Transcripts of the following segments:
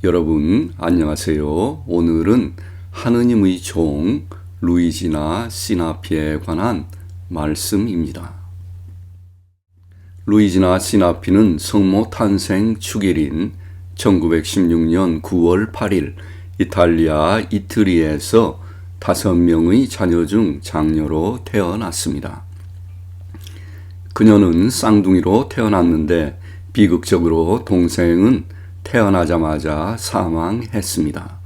여러분 안녕하세요. 오늘은 하느님의 종 루이지나 시나피에 관한 말씀입니다. 루이지나 시나피는 성모 탄생 축일인 1916년 9월 8일 이탈리아 이트리에서 5명의 자녀 중 장녀로 태어났습니다. 그녀는 쌍둥이로 태어났는데 비극적으로 동생은 태어나자마자 사망했습니다.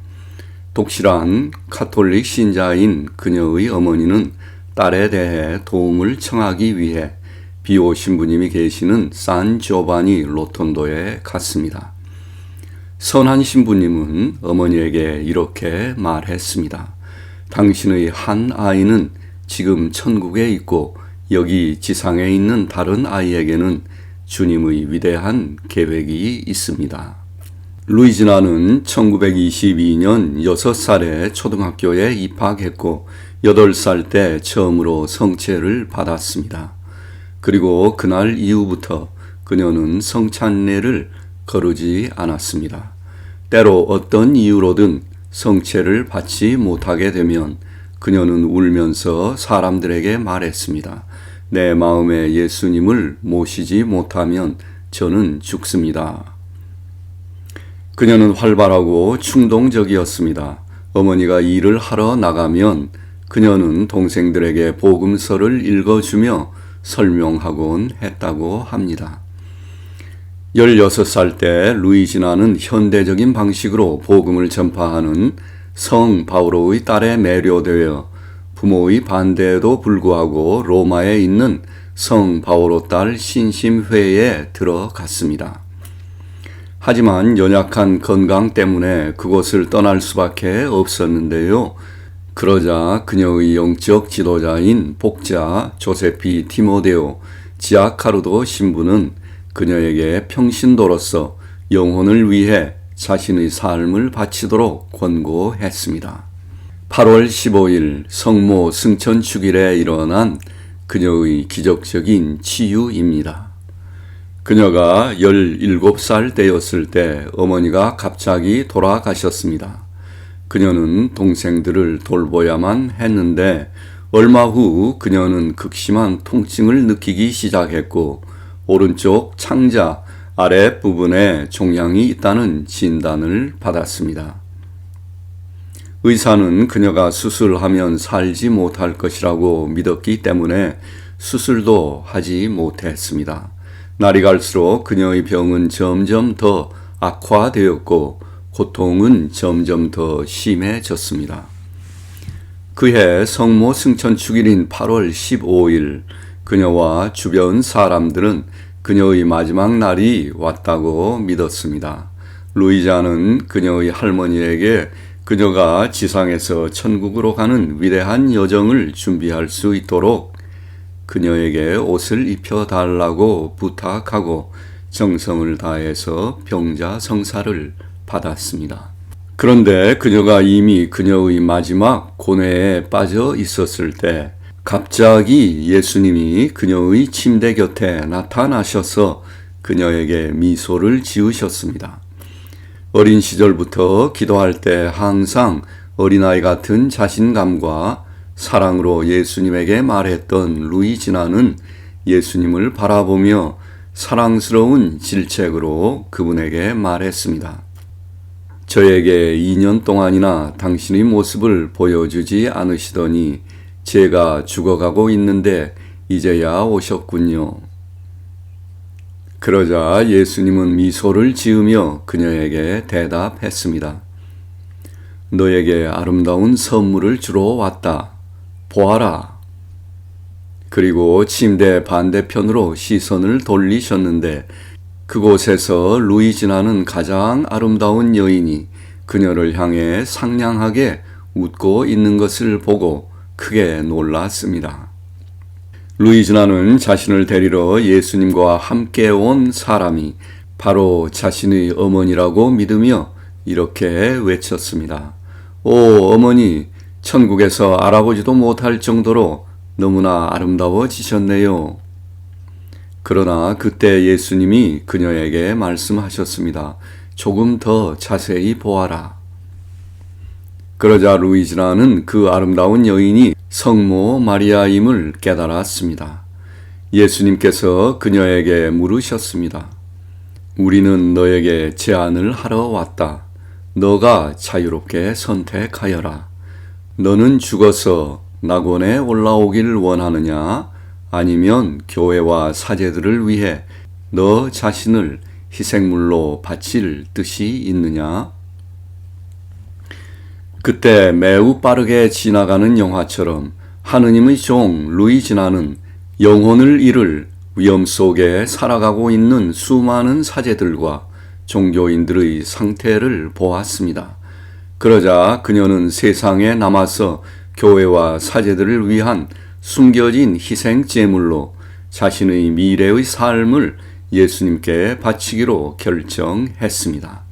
독실한 카톨릭 신자인 그녀의 어머니는 딸에 대해 도움을 청하기 위해 비오 신부님이 계시는 산 조바니 로톤도에 갔습니다. 선한 신부님은 어머니에게 이렇게 말했습니다. 당신의 한 아이는 지금 천국에 있고 여기 지상에 있는 다른 아이에게는 주님의 위대한 계획이 있습니다. 루이지나는 1922년 6살에 초등학교에 입학했고 8살 때 처음으로 성체를 받았습니다. 그리고 그날 이후부터 그녀는 성찬례를 거르지 않았습니다. 때로 어떤 이유로든 성체를 받지 못하게 되면 그녀는 울면서 사람들에게 말했습니다. 내 마음에 예수님을 모시지 못하면 저는 죽습니다. 그녀는 활발하고 충동적이었습니다. 어머니가 일을 하러 나가면 그녀는 동생들에게 복음서를 읽어주며 설명하곤 했다고 합니다. 16살 때 루이지나는 현대적인 방식으로 복음을 전파하는 성 바오로의 딸에 매료되어 부모의 반대에도 불구하고 로마에 있는 성 바오로 딸 신심회에 들어갔습니다. 하지만 연약한 건강 때문에 그곳을 떠날 수밖에 없었는데요. 그러자 그녀의 영적 지도자인 복자 조세피 티모데오 지아카르도 신부는 그녀에게 평신도로서 영혼을 위해 자신의 삶을 바치도록 권고했습니다. 8월 15일 성모 승천축일에 일어난 그녀의 기적적인 치유입니다. 그녀가 17살 때였을 때 어머니가 갑자기 돌아가셨습니다. 그녀는 동생들을 돌보야만 했는데 얼마 후 그녀는 극심한 통증을 느끼기 시작했고 오른쪽 창자 아랫부분에 종양이 있다는 진단을 받았습니다. 의사는 그녀가 수술하면 살지 못할 것이라고 믿었기 때문에 수술도 하지 못했습니다. 날이 갈수록 그녀의 병은 점점 더 악화되었고 고통은 점점 더 심해졌습니다. 그해 성모 승천축일인 8월 15일 그녀와 주변 사람들은 그녀의 마지막 날이 왔다고 믿었습니다. 루이자는 그녀의 할머니에게 그녀가 지상에서 천국으로 가는 위대한 여정을 준비할 수 있도록 그녀에게 옷을 입혀달라고 부탁하고 정성을 다해서 병자 성사를 받았습니다. 그런데 그녀가 이미 그녀의 마지막 고뇌에 빠져 있었을 때 갑자기 예수님이 그녀의 침대 곁에 나타나셔서 그녀에게 미소를 지으셨습니다. 어린 시절부터 기도할 때 항상 어린아이 같은 자신감과 사랑으로 예수님에게 말했던 루이지나는 예수님을 바라보며 사랑스러운 질책으로 그분에게 말했습니다. 저에게 2년 동안이나 당신의 모습을 보여주지 않으시더니 제가 죽어가고 있는데 이제야 오셨군요. 그러자 예수님은 미소를 지으며 그녀에게 대답했습니다. 너에게 아름다운 선물을 주러 왔다. 보아라. 그리고 침대 반대편으로 시선을 돌리셨는데 그곳에서 루이지나는 가장 아름다운 여인이 그녀를 향해 상냥하게 웃고 있는 것을 보고 크게 놀랐습니다. 루이지나는 자신을 데리러 예수님과 함께 온 사람이 바로 자신의 어머니라고 믿으며 이렇게 외쳤습니다. 오 어머니, 천국에서 알아보지도 못할 정도로 너무나 아름다워지셨네요. 그러나 그때 예수님이 그녀에게 말씀하셨습니다. 조금 더 자세히 보아라. 그러자 루이지나는 그 아름다운 여인이 성모 마리아임을 깨달았습니다. 예수님께서 그녀에게 물으셨습니다. 우리는 너에게 제안을 하러 왔다. 너가 자유롭게 선택하여라. 너는 죽어서 낙원에 올라오기를 원하느냐? 아니면 교회와 사제들을 위해 너 자신을 희생물로 바칠 뜻이 있느냐? 그때 매우 빠르게 지나가는 영화처럼 하느님의 종 루이지나는 영혼을 잃을 위험 속에 살아가고 있는 수많은 사제들과 종교인들의 상태를 보았습니다. 그러자 그녀는 세상에 남아서 교회와 사제들을 위한 숨겨진 희생 제물로 자신의 미래의 삶을 예수님께 바치기로 결정했습니다.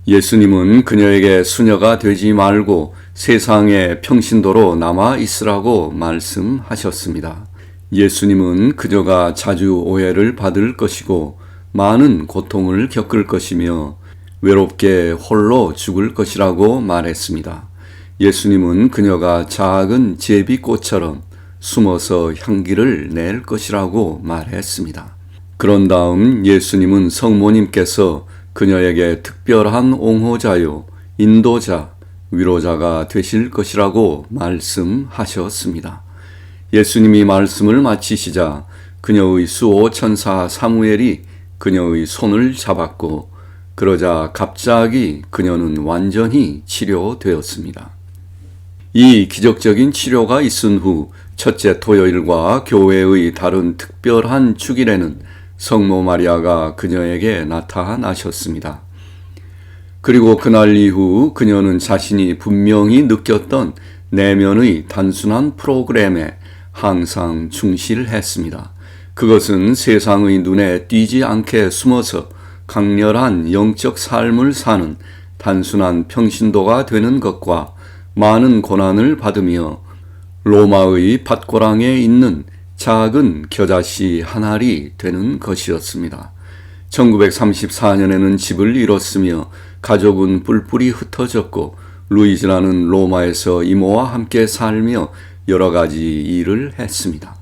예수님은 그녀에게 수녀가 되지 말고 세상의 평신도로 남아 있으라고 말씀하셨습니다. 예수님은 그녀가 자주 오해를 받을 것이고 많은 고통을 겪을 것이며 외롭게 홀로 죽을 것이라고 말했습니다. 예수님은 그녀가 작은 제비꽃처럼 숨어서 향기를 낼 것이라고 말했습니다. 그런 다음 예수님은 성모님께서 그녀에게 특별한 옹호자요, 인도자, 위로자가 되실 것이라고 말씀하셨습니다. 예수님이 말씀을 마치시자 그녀의 수호 천사 사무엘이 그녀의 손을 잡았고 그러자 갑자기 그녀는 완전히 치료되었습니다. 이 기적적인 치료가 있은 후 첫째 토요일과 교회의 다른 특별한 주일에는 성모 마리아가 그녀에게 나타나셨습니다. 그리고 그날 이후 그녀는 자신이 분명히 느꼈던 내면의 단순한 프로그램에 항상 충실했습니다. 그것은 세상의 눈에 띄지 않게 숨어서 강렬한 영적 삶을 사는 단순한 평신도가 되는 것과 많은 고난을 받으며 로마의 밭고랑에 있는 작은 겨자씨 한 알이 되는 것이었습니다. 1934년에는 집을 잃었으며 가족은 뿔뿔이 흩어졌고 루이지나는 로마에서 이모와 함께 살며 여러 가지 일을 했습니다.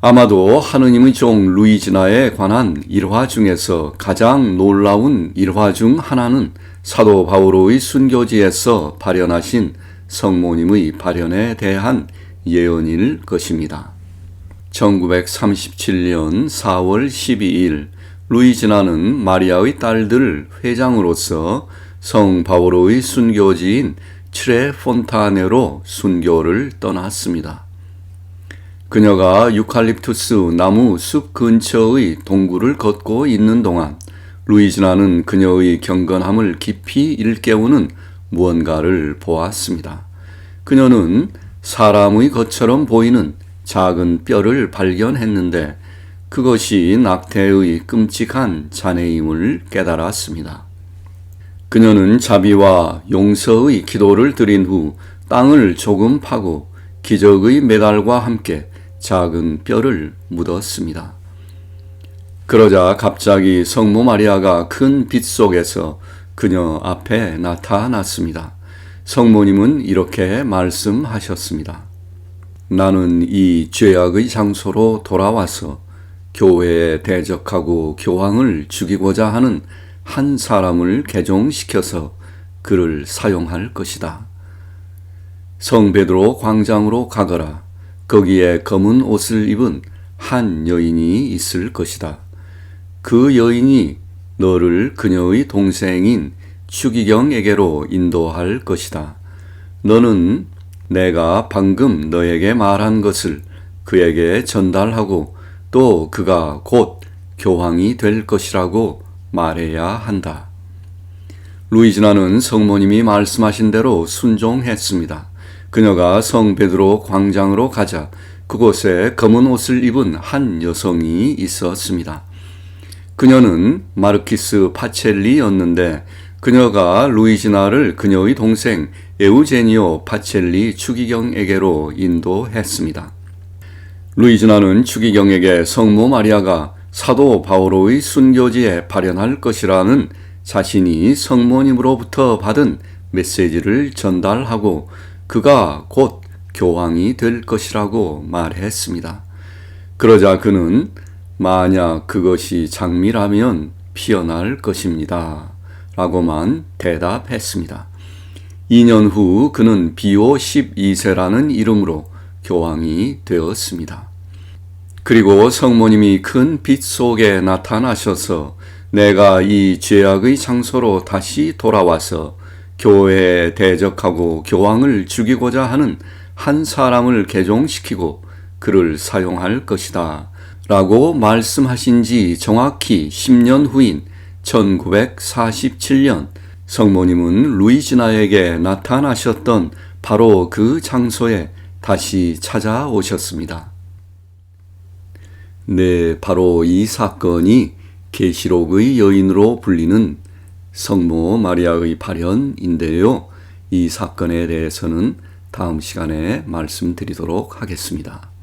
아마도 하느님의 종 루이지나에 관한 일화 중에서 가장 놀라운 일화 중 하나는 사도 바오로의 순교지에서 발현하신 성모님의 발현에 대한 예언일 것입니다. 1937년 4월 12일 루이지나는 마리아의 딸들 회장으로서 성 바오로의 순교지인 트레 폰타네로 순교를 떠났습니다. 그녀가 유칼립투스 나무 숲 근처의 동굴을 걷고 있는 동안 루이지나는 그녀의 경건함을 깊이 일깨우는 무언가를 보았습니다. 그녀는 사람의 것처럼 보이는 작은 뼈를 발견했는데 그것이 낙태의 끔찍한 잔해임을 깨달았습니다. 그녀는 자비와 용서의 기도를 드린 후 땅을 조금 파고 기적의 메달과 함께 작은 뼈를 묻었습니다. 그러자 갑자기 성모 마리아가 큰 빛 속에서 그녀 앞에 나타났습니다. 성모님은 이렇게 말씀하셨습니다. 나는 이 죄악의 장소로 돌아와서 교회에 대적하고 교황을 죽이고자 하는 한 사람을 개종시켜서 그를 사용할 것이다. 성 베드로 광장으로 가거라. 거기에 검은 옷을 입은 한 여인이 있을 것이다. 그 여인이 너를 그녀의 동생인 추기경에게로 인도할 것이다. 너는 내가 방금 너에게 말한 것을 그에게 전달하고 또 그가 곧 교황이 될 것이라고 말해야 한다. 루이지나는 성모님이 말씀하신 대로 순종했습니다. 그녀가 성 베드로 광장으로 가자 그곳에 검은 옷을 입은 한 여성이 있었습니다. 그녀는 마르키스 파첼리였는데 그녀가 루이지나를 그녀의 동생 에우제니오 파첼리 추기경에게로 인도했습니다. 루이지나는 추기경에게 성모 마리아가 사도 바오로의 순교지에 발현할 것이라는 자신이 성모님으로부터 받은 메시지를 전달하고 그가 곧 교황이 될 것이라고 말했습니다. 그러자 그는 만약 그것이 장미라면 피어날 것입니다. 라고만 대답했습니다. 2년 후 그는 비오 12세라는 이름으로 교황이 되었습니다. 그리고 성모님이 큰 빛 속에 나타나셔서 내가 이 죄악의 장소로 다시 돌아와서 교회에 대적하고 교황을 죽이고자 하는 한 사람을 개종시키고 그를 사용할 것이다 라고 말씀하신 지 정확히 10년 후인 1947년 성모님은 루이지나에게 나타나셨던 바로 그 장소에 다시 찾아오셨습니다. 네, 바로 이 사건이 계시록의 여인으로 불리는 성모 마리아의 발현인데요. 이 사건에 대해서는 다음 시간에 말씀드리도록 하겠습니다.